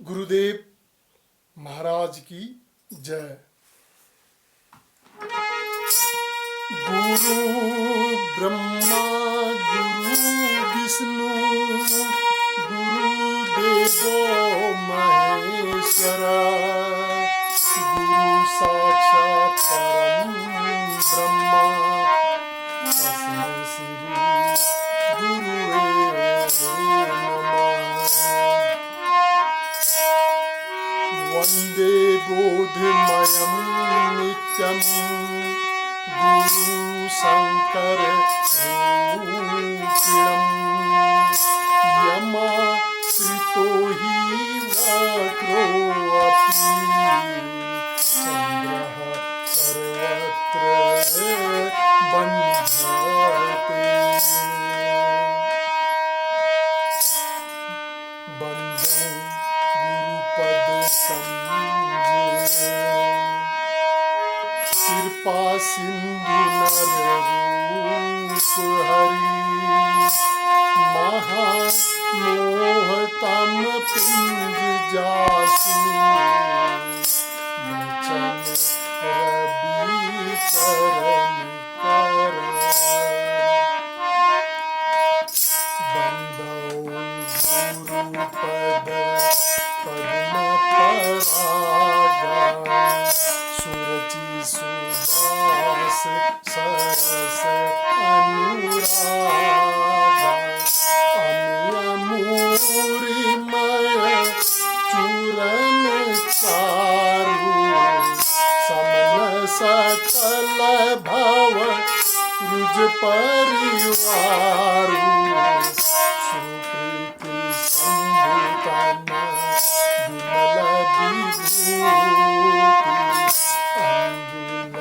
गुरुदेव महाराज की जय। गुरु ब्रह्मा गुरु विष्णु गुरुदेवो महेश्वर गुरु साक्षात् परम ब्रह्मा तस्मै श्री गुरुवे नमः। वन्दे बोधिमयं नित्यं गुरु शंकर रूपिणं यमाश्रितो हि वक्रोऽपि चन्द्रः सर्वत्र बन्धते। बन्दे गुरुपद कंजे कृपा सिंधु नर रूप हरि महामोहतम पिंज जासु बचन रवि चरण कर। बंदौ गुरुपद पद्म परागा सुरचि सुबास सरस अनुरागा अमूरिमय चूरन चारु समन सकल भव रुज परिवारु सुकृति संभूतन विमल विभूति अंजुल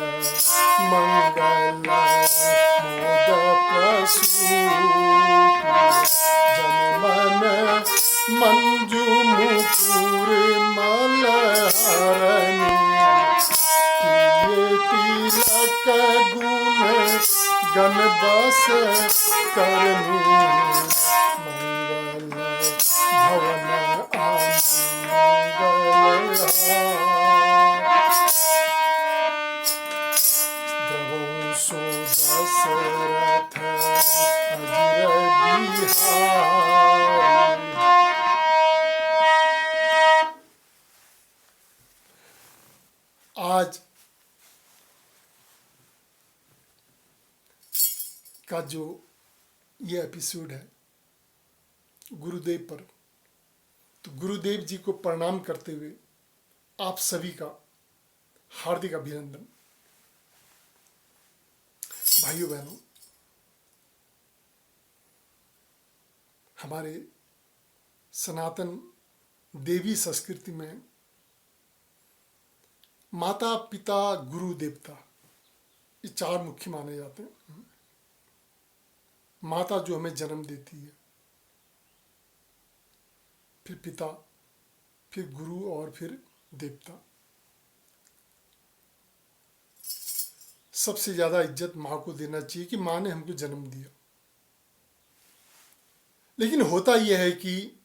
मंगल मोद प्रसूति जनमन मंजू मुकुर मलहरणी किए तिलक गुण गण बस करनी मंगल भवन आमंगल द्रवौ सो दशरथ अजिर बिहारी। आज का जो ये एपिसोड है गुरुदेव पर, तो गुरुदेव जी को प्रणाम करते हुए आप सभी का हार्दिक अभिनंदन। भाइयों बहनों, हमारे सनातन देवी संस्कृति में माता पिता गुरु देवता ये चार मुख्य माने जाते हैं। माता जो हमें जन्म देती है, फिर पिता, फिर गुरु और फिर देवता। सबसे ज्यादा इज्जत माँ को देना चाहिए कि माँ ने हमको जन्म दिया। लेकिन होता यह है कि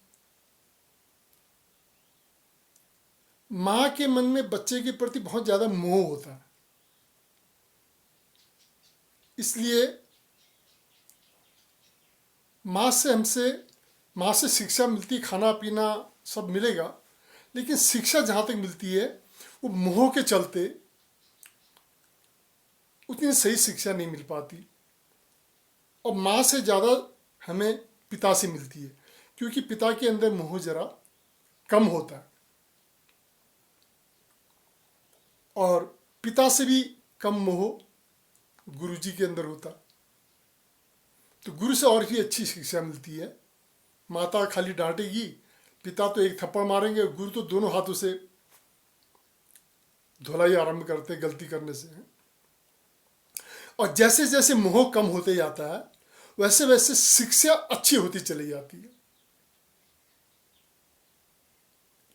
माँ के मन में बच्चे के प्रति बहुत ज्यादा मोह होता है, इसलिए माँ से शिक्षा मिलती, खाना पीना सब मिलेगा, लेकिन शिक्षा जहाँ तक मिलती है वो मोह के चलते उतनी सही शिक्षा नहीं मिल पाती। और माँ से ज़्यादा हमें पिता से मिलती है, क्योंकि पिता के अंदर मोह जरा कम होता है और पिता से भी कम मोह गुरुजी के अंदर होता है। तो गुरु से और भी अच्छी शिक्षा मिलती है। माता खाली डांटेगी, पिता तो एक थप्पड़ मारेंगे, गुरु तो दोनों हाथों से धुलाई आरंभ करते गलती करने से। और जैसे जैसे मोह कम होते जाता है वैसे वैसे शिक्षा अच्छी होती चली जाती है।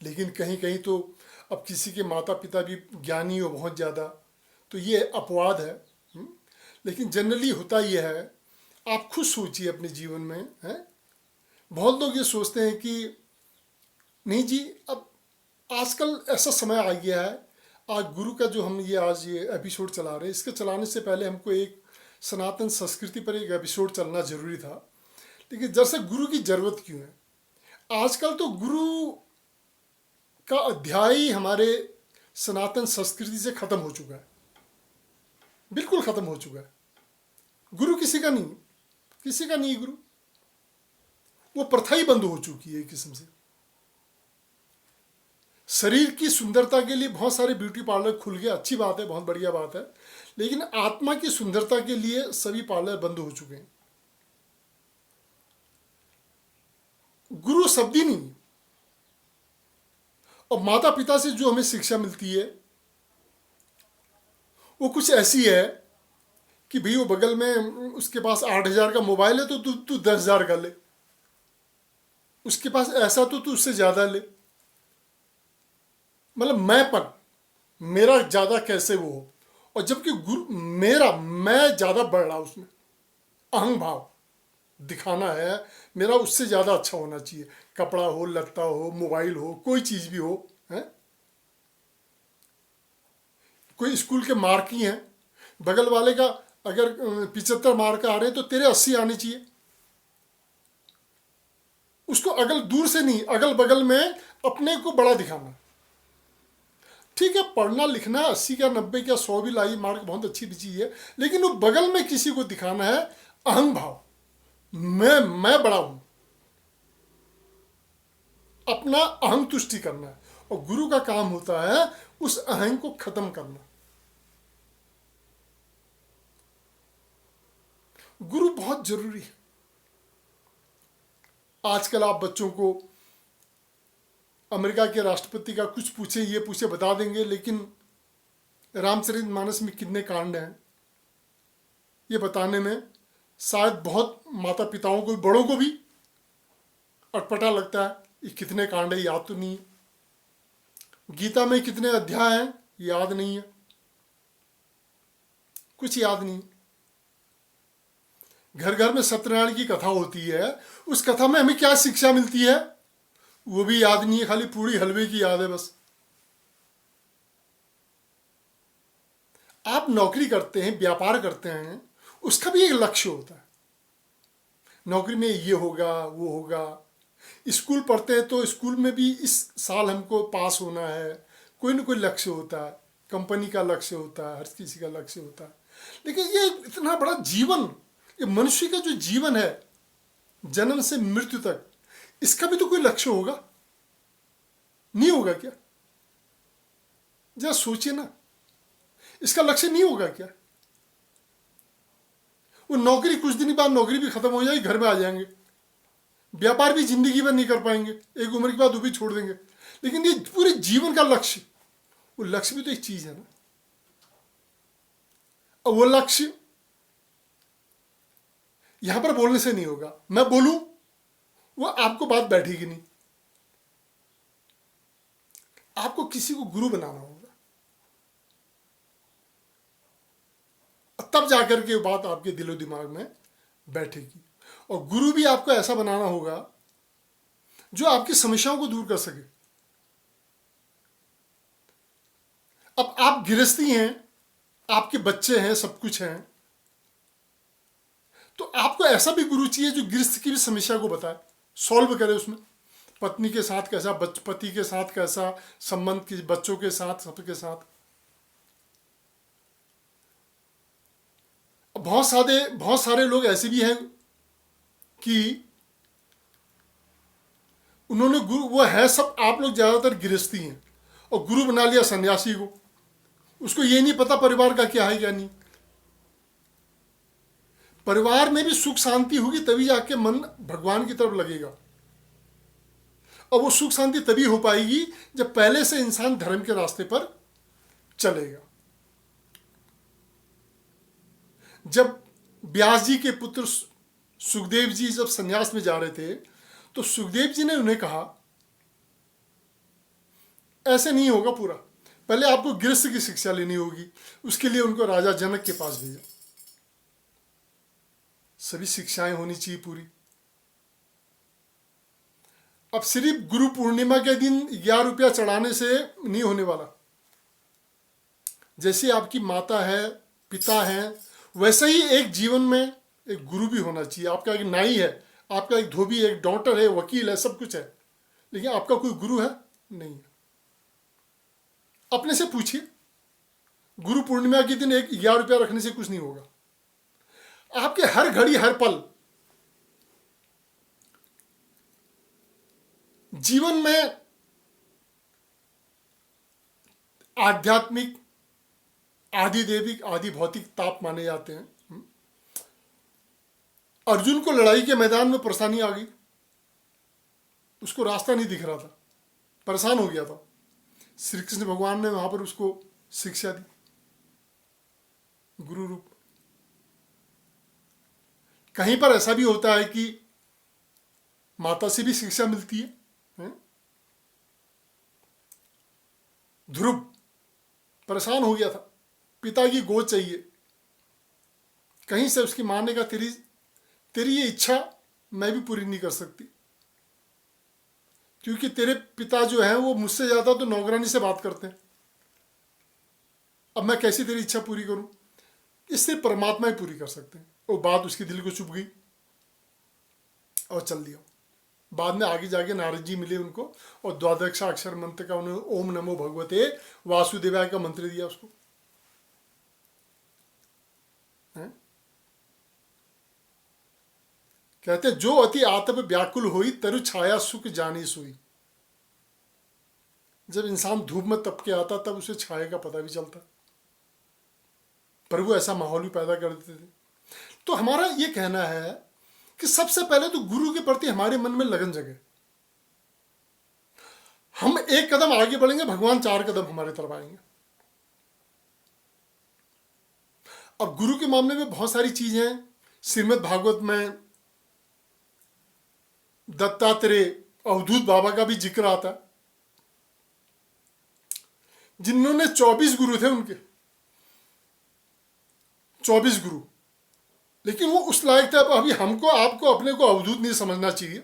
लेकिन कहीं कहीं तो अब किसी के माता पिता भी ज्ञानी हो बहुत ज़्यादा, तो ये अपवाद है। लेकिन जनरली होता यह है, आप खुद सोचिए अपने जीवन में, है बहुत लोग ये सोचते हैं कि नहीं जी, अब आजकल ऐसा समय आ गया है, आज गुरु का जो हम ये एपिसोड चला रहे हैं, इसके चलाने से पहले हमको एक सनातन संस्कृति पर एक एपिसोड चलना जरूरी था। लेकिन जैसे गुरु की जरूरत क्यों है, आजकल तो गुरु का अध्याय ही हमारे सनातन संस्कृति से खत्म हो चुका है, बिल्कुल खत्म हो चुका है। गुरु किसी का नहीं, किसी का नहीं गुरु, वो प्रथा ही बंद हो चुकी है एक किस्म से। शरीर की सुंदरता के लिए बहुत सारे ब्यूटी पार्लर खुल गए, अच्छी बात है, बहुत बढ़िया बात है, लेकिन आत्मा की सुंदरता के लिए सभी पार्लर बंद हो चुके हैं। गुरु शब्द ही नहीं। और माता पिता से जो हमें शिक्षा मिलती है वो कुछ ऐसी है कि भाई वो बगल में उसके पास 8,000 का मोबाइल है तो तू 10,000 का ले, उसके पास ऐसा तो तू उससे ज्यादा ले। मतलब मेरा ज्यादा कैसे वो हो, और जबकि गुरु मैं ज्यादा बढ़ रहा उसमें, अहंग भाव दिखाना है, मेरा उससे ज्यादा अच्छा होना चाहिए, कपड़ा हो, लत्ता हो, मोबाइल हो, कोई चीज भी हो, है। कोई स्कूल के मार्क ही हैं, बगल वाले का अगर 75 मार्क आ रहे हैं तो तेरे 80 आने चाहिए। उसको अगल दूर से नहीं, अगल बगल में अपने को बड़ा दिखाना। ठीक है, पढ़ना लिखना 80 का 90 का 100 भी लाई मार्क बहुत अच्छी भी चीज है, लेकिन वो बगल में किसी को दिखाना है अहंग भाव, मैं बड़ा हूं, अपना अहंग तुष्टि करना है। और गुरु का काम होता है उस अहंग को खत्म करना। गुरु बहुत जरूरी है। आजकल आप बच्चों को अमेरिका के राष्ट्रपति का कुछ पूछे, ये पूछे, बता देंगे, लेकिन रामचरितमानस में कितने कांड हैं ये बताने में शायद बहुत माता पिताओं को, बड़ों को भी अटपटा लगता है। ये कितने कांड है याद तो नहीं है, गीता में कितने अध्याय हैं याद नहीं है, कुछ याद नहीं। घर घर में सत्यनारायण की कथा होती है, उस कथा में हमें क्या शिक्षा मिलती है वो भी याद नहीं है, खाली पूरी हलवे की याद है बस। आप नौकरी करते हैं, व्यापार करते हैं, उसका भी एक लक्ष्य होता है। नौकरी में ये होगा वो होगा, स्कूल पढ़ते हैं तो स्कूल में भी इस साल हमको पास होना है, कोई ना कोई लक्ष्य होता है, कंपनी का लक्ष्य होता है, हर किसी का लक्ष्य होता है। लेकिन ये इतना बड़ा जीवन, ये मनुष्य का जो जीवन है जन्म से मृत्यु तक, इसका भी तो कोई लक्ष्य होगा, नहीं होगा क्या? जरा सोचिए ना, इसका लक्ष्य नहीं होगा क्या? वो नौकरी कुछ दिन बाद नौकरी भी खत्म हो जाएगी, घर में आ जाएंगे, व्यापार भी जिंदगी भर नहीं कर पाएंगे, एक उम्र के बाद वो भी छोड़ देंगे। लेकिन ये पूरे जीवन का लक्ष्य, वो लक्ष्य भी तो एक चीज है ना। और वो लक्ष्य यहां पर बोलने से नहीं होगा, मैं बोलूं वो आपको बात बैठेगी नहीं, आपको किसी को गुरु बनाना होगा, तब जाकर के बात आपके दिलो दिमाग में बैठेगी। और गुरु भी आपको ऐसा बनाना होगा जो आपकी समस्याओं को दूर कर सके। अब आप गृहस्थी हैं, आपके बच्चे हैं, सब कुछ हैं, तो आपको ऐसा भी गुरु चाहिए जो गृहस्थ की भी समस्या को बताए, सॉल्व करे उसमें। पत्नी के साथ कैसा, पति के साथ कैसा संबंध, की बच्चों के साथ, सबके साथ। बहुत सारे लोग ऐसे भी हैं कि उन्होंने गुरु, वो है सब, आप लोग ज्यादातर गृहस्थी हैं और गुरु बना लिया सन्यासी को, उसको ये नहीं पता परिवार का क्या है क्या नहीं। परिवार में भी सुख शांति होगी तभी जाके मन भगवान की तरफ लगेगा, और वो सुख शांति तभी हो पाएगी जब पहले से इंसान धर्म के रास्ते पर चलेगा। जब व्यास जी के पुत्र सुखदेव जी जब सन्यास में जा रहे थे तो सुखदेव जी ने उन्हें कहा ऐसे नहीं होगा पूरा, पहले आपको गृहस्थ की शिक्षा लेनी होगी। उसके लिए उनको राजा जनक के पास भेजा। सभी शिक्षाएं होनी चाहिए पूरी। अब सिर्फ गुरु पूर्णिमा के दिन 11 रुपया चढ़ाने से नहीं होने वाला। जैसे आपकी माता है, पिता है, वैसे ही एक जीवन में एक गुरु भी होना चाहिए। आपका एक नाई है, आपका एक धोबी, एक डॉक्टर है, वकील है, सब कुछ है, लेकिन आपका कोई गुरु है नहीं है। अपने से पूछिए, गुरु पूर्णिमा के दिन एक 11 रुपया रखने से कुछ नहीं होगा। आपके हर घड़ी हर पल जीवन में आध्यात्मिक, आदि देविक, आदि भौतिक ताप माने जाते हैं। अर्जुन को लड़ाई के मैदान में परेशानी आ गई, उसको रास्ता नहीं दिख रहा था, परेशान हो गया था। श्री कृष्ण भगवान ने वहां पर उसको शिक्षा दी, गुरु रूप। कहीं पर ऐसा भी होता है कि माता से भी शिक्षा मिलती है। ध्रुव परेशान हो गया था, पिता की गोद चाहिए। कहीं से उसकी मां ने कहा, तेरी ये इच्छा मैं भी पूरी नहीं कर सकती, क्योंकि तेरे पिता जो हैं वो मुझसे ज्यादा तो नौकरानी से बात करते हैं। अब मैं कैसी तेरी इच्छा पूरी करूं? इससे परमात्मा ही पूरी कर सकते हैं। वो बात उसके दिल को चुभ गई और चल दिया। बाद में आगे जाके नारद जी मिले उनको और द्वादशाक्षर मंत्र का उन्होंने ओम नमो भगवते वासुदेवाय का मंत्र दिया उसको। कहते जो अति आतप व्याकुल हुई तरु छाया सुख जानी सुई। जब इंसान धूप में तप के आता तब उसे छाया का पता भी चलता। प्रभु ऐसा माहौल भी पैदा कर देते थे। तो हमारा ये कहना है कि सबसे पहले तो गुरु के प्रति हमारे मन में लगन जगे। हम एक कदम आगे बढ़ेंगे, भगवान 4 कदम हमारे तरफ आएंगे। अब गुरु के मामले में बहुत सारी चीजें हैं। श्रीमद् भागवत में दत्तात्रेय अवधूत बाबा का भी जिक्र आता है, जिन्होंने 24 गुरु थे उनके, 24 गुरु, लेकिन वो उस लायक थे। अब अभी हमको आपको अपने को अवधूत नहीं समझना चाहिए,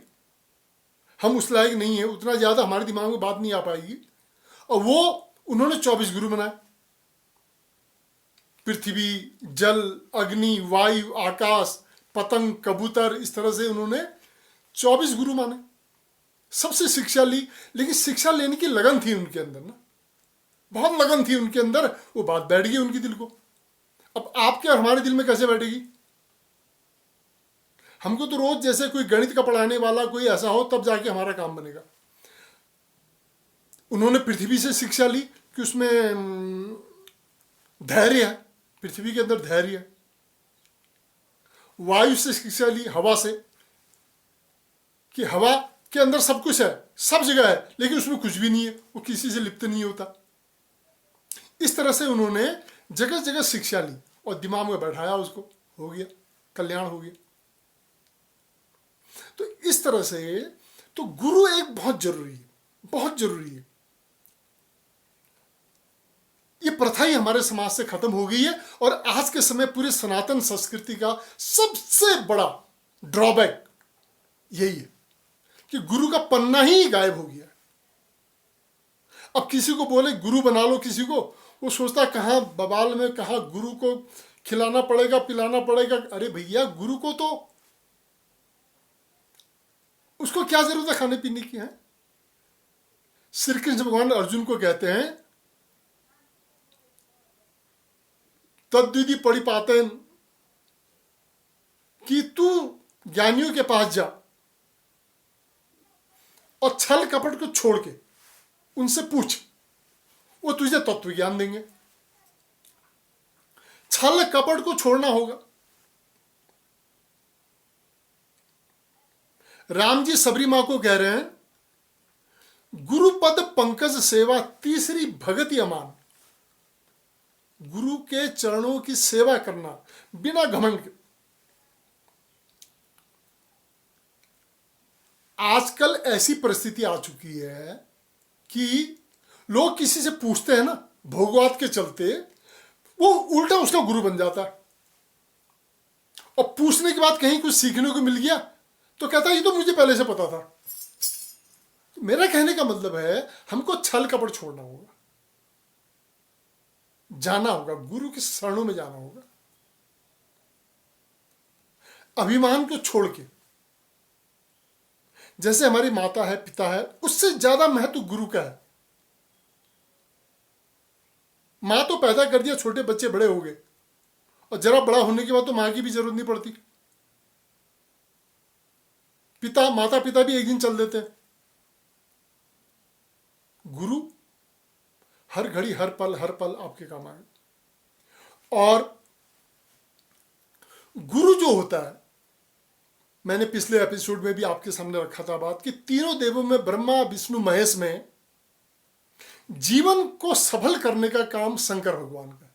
हम उस लायक नहीं है, उतना ज्यादा हमारे दिमाग में बात नहीं आ पाएगी। और वो उन्होंने 24 गुरु बनाए। पृथ्वी, जल, अग्नि, वायु, आकाश, पतंग, कबूतर, इस तरह से उन्होंने 24 गुरु माने। सबसे शिक्षा ली, लेकिन शिक्षा लेने की लगन थी उनके अंदर ना, बहुत लगन थी उनके अंदर। वो बात बैठ गई उनके दिल को। अब आपके और हमारे दिल में कैसे बैठेगी? हमको तो रोज जैसे कोई गणित का पढ़ाने वाला कोई ऐसा हो तब जाके हमारा काम बनेगा। उन्होंने पृथ्वी से शिक्षा ली कि उसमें धैर्य है, पृथ्वी के अंदर धैर्य है। वायु से शिक्षा ली, हवा से, कि हवा के अंदर सब कुछ है, सब जगह है, लेकिन उसमें कुछ भी नहीं है, वो किसी से लिप्त नहीं होता। इस तरह से उन्होंने जगह जगह शिक्षा ली और दिमाग में बैठाया उसको, हो गया, कल्याण हो गया। तो इस तरह से तो गुरु एक बहुत जरूरी है, बहुत जरूरी है। ये प्रथा ही हमारे समाज से खत्म हो गई है और आज के समय पूरे सनातन संस्कृति का सबसे बड़ा ड्रॉबैक यही है कि गुरु का पन्ना ही गायब हो गया। अब किसी को बोले गुरु बना लो किसी को, वो सोचता कहाँ बवाल में, कहाँ गुरु को खिलाना पड़ेगा, पिलाना पड़ेगा। अरे भैया, गुरु को तो उसको क्या जरूरत है खाने पीने की है? श्री कृष्ण भगवान अर्जुन को कहते हैं तद्विधि परिपातन, कि तू ज्ञानियों के पास जा और छल कपट को छोड़ के उनसे पूछ, वो तुझे तत्व ज्ञान देंगे। छल कपट को छोड़ना होगा। राम जी सबरी मां को कह रहे हैं, गुरुपद पंकज सेवा तीसरी भगति अमान। गुरु के चरणों की सेवा करना बिना घमंड के। आजकल ऐसी परिस्थिति आ चुकी है कि लोग किसी से पूछते हैं ना, भोगवाद के चलते वो उल्टा उसका गुरु बन जाता है। और पूछने के बाद कहीं कुछ सीखने को मिल गया तो कहता है ये तो मुझे पहले से पता था। मेरा कहने का मतलब है हमको छल कपट छोड़ना होगा, जाना होगा, गुरु के शरणों में जाना होगा, अभिमान को छोड़ के। जैसे हमारी माता है, पिता है, उससे ज्यादा महत्व गुरु का है। माँ तो पैदा कर दिया, छोटे बच्चे बड़े हो गए, और जरा बड़ा होने के बाद तो माँ की भी जरूरत नहीं पड़ती। माता पिता भी एक दिन चल देते हैं। गुरु हर घड़ी हर पल आपके काम आए। और गुरु जो होता है, मैंने पिछले एपिसोड में भी आपके सामने रखा था बात कि तीनों देवों में, ब्रह्मा विष्णु महेश में, जीवन को सफल करने का काम शंकर भगवान का है।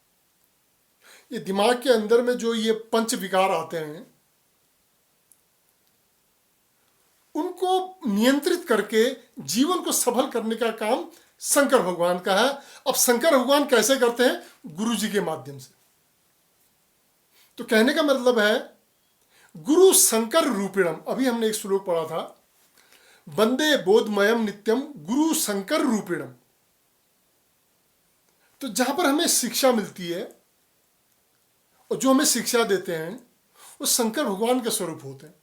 ये दिमाग के अंदर में जो ये पंच विकार आते हैं, उनको नियंत्रित करके जीवन को सफल करने का काम शंकर भगवान का है। अब शंकर भगवान कैसे करते हैं? गुरु जी के माध्यम से। तो कहने का मतलब है गुरु शंकर रूपिणम। अभी हमने एक श्लोक पढ़ा था, वंदे बोधमयम नित्यम गुरु शंकर रूपिणम। तो जहां पर हमें शिक्षा मिलती है और जो हमें शिक्षा देते हैं वो शंकर भगवान के स्वरूप होते हैं।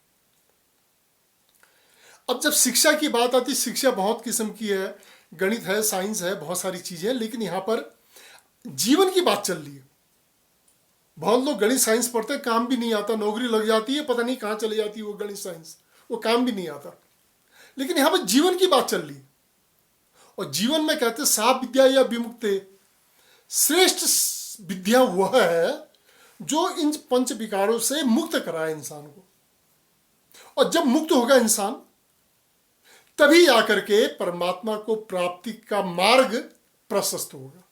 अब जब शिक्षा की बात आती, शिक्षा बहुत किस्म की है, गणित है, साइंस है, बहुत सारी चीजें, लेकिन यहां पर जीवन की बात चल रही है। बहुत लोग गणित साइंस पढ़ते हैं, काम भी नहीं आता, नौकरी लग जाती है, पता नहीं कहां चली जाती है वो गणित साइंस, वो काम भी नहीं आता। लेकिन यहां पर जीवन की बात चल रही है। और जीवन में कहते हैं सा विद्या या विमुक्ते, श्रेष्ठ विद्या वह है जो इन पंच विकारों से मुक्त कराए इंसान को। और जब मुक्त होगा इंसान, तभी आकर के परमात्मा को प्राप्ति का मार्ग प्रशस्त होगा।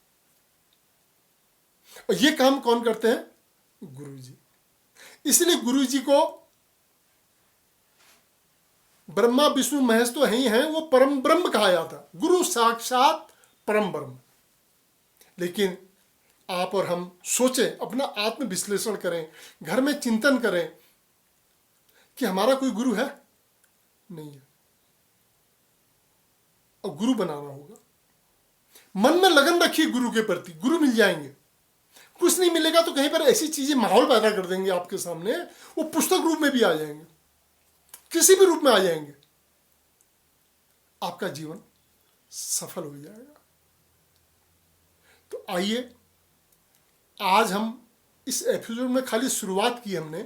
और ये काम कौन करते हैं? गुरु जी। इसलिए गुरु जी को ब्रह्मा विष्णु महेश तो ही हैं, वो परम ब्रह्म कहा जाता, गुरु साक्षात परम ब्रह्म। लेकिन आप और हम सोचें, अपना आत्म विश्लेषण करें, घर में चिंतन करें कि हमारा कोई गुरु है? नहीं है। और गुरु बनाना होगा। मन में लगन रखिए गुरु के प्रति, गुरु मिल जाएंगे। कुछ नहीं मिलेगा तो कहीं पर ऐसी चीजें माहौल पैदा कर देंगे आपके सामने, वो पुस्तक रूप में भी आ जाएंगे, किसी भी रूप में आ जाएंगे, आपका जीवन सफल हो जाएगा। तो आइए, आज हम इस एपिसोड में खाली शुरुआत की हमने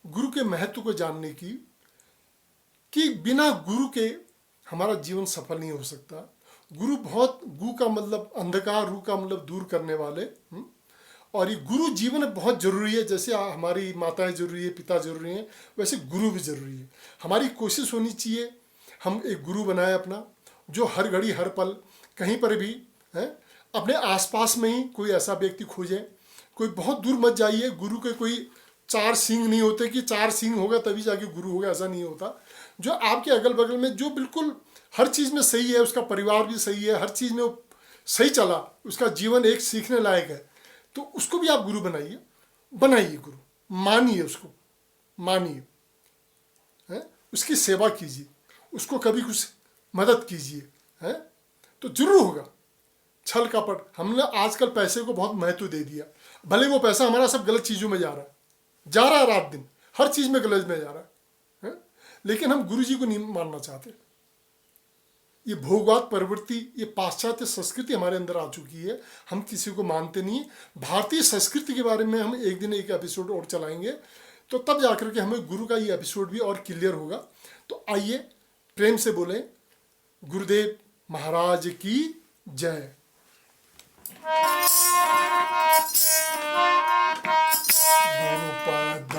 गुरु के महत्व को जानने की, कि बिना गुरु के हमारा जीवन सफल नहीं हो सकता। गुरु बहुत, गु का मतलब अंधकार, रू का मतलब दूर करने वाले। और ये गुरु जीवन में बहुत जरूरी है। जैसे हमारी माताएं जरूरी है, पिता जरूरी हैं, वैसे गुरु भी जरूरी है। हमारी कोशिश होनी चाहिए हम एक गुरु बनाए अपना, जो हर घड़ी हर पल कहीं पर भी है, अपने आसपास में ही कोई ऐसा व्यक्ति खोजें। कोई बहुत दूर मत जाइए। गुरु के कोई 4 सींग नहीं होते कि 4 सींग होगा तभी जाके गुरु होगा, ऐसा नहीं होता। जो आपके अगल बगल में जो बिल्कुल हर चीज़ में सही है, उसका परिवार भी सही है, हर चीज़ में वो सही चला, उसका जीवन एक सीखने लायक है, तो उसको भी आप गुरु बनाइए। बनाइए गुरु, मानिए उसको, मानिए, उसकी सेवा कीजिए, उसको कभी कुछ मदद कीजिए, है तो जरूर होगा। छल कपट, हमने आजकल पैसे को बहुत महत्व दे दिया। भले वो पैसा हमारा सब गलत चीज़ों में जा रहा है रात दिन, हर चीज़ में गलत में जा रहा है, लेकिन हम गुरु जी को नहीं मानना चाहते। ये भोगवाद प्रवृत्ति, ये पाश्चात्य संस्कृति हमारे अंदर आ चुकी है, हम किसी को मानते नहीं। भारतीय संस्कृति के बारे में हम एक दिन एक एपिसोड और चलाएंगे, तो तब जाकर के हमें गुरु का ये एपिसोड भी और क्लियर होगा। तो आइए प्रेम से बोलें, गुरुदेव महाराज की जय। गुरुपद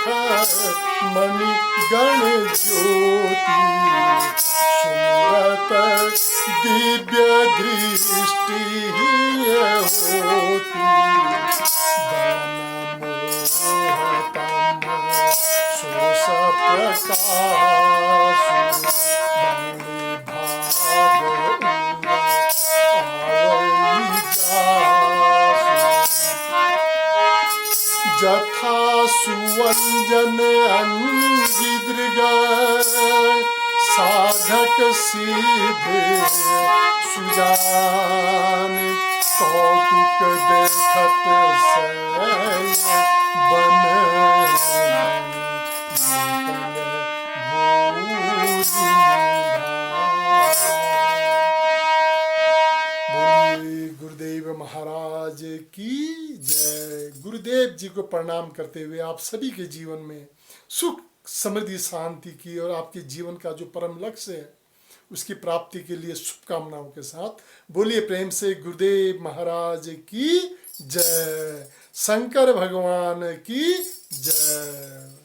रज मणि गण ज्योति सुमरत दिव्य दृष्टि होती दलन मोहतम शोष प्रकाश जथा सुवंजन अंगी दृग साधक सिद्ध सुजान कौतुक देखत सैल बन बोलिए गुरुदेव महाराज की जय। गुरुदेव जी को प्रणाम करते हुए आप सभी के जीवन में सुख समृद्धि शांति की और आपके जीवन का जो परम लक्ष्य है उसकी प्राप्ति के लिए शुभकामनाओं के साथ बोलिए प्रेम से गुरुदेव महाराज की जय। शंकर भगवान की जय।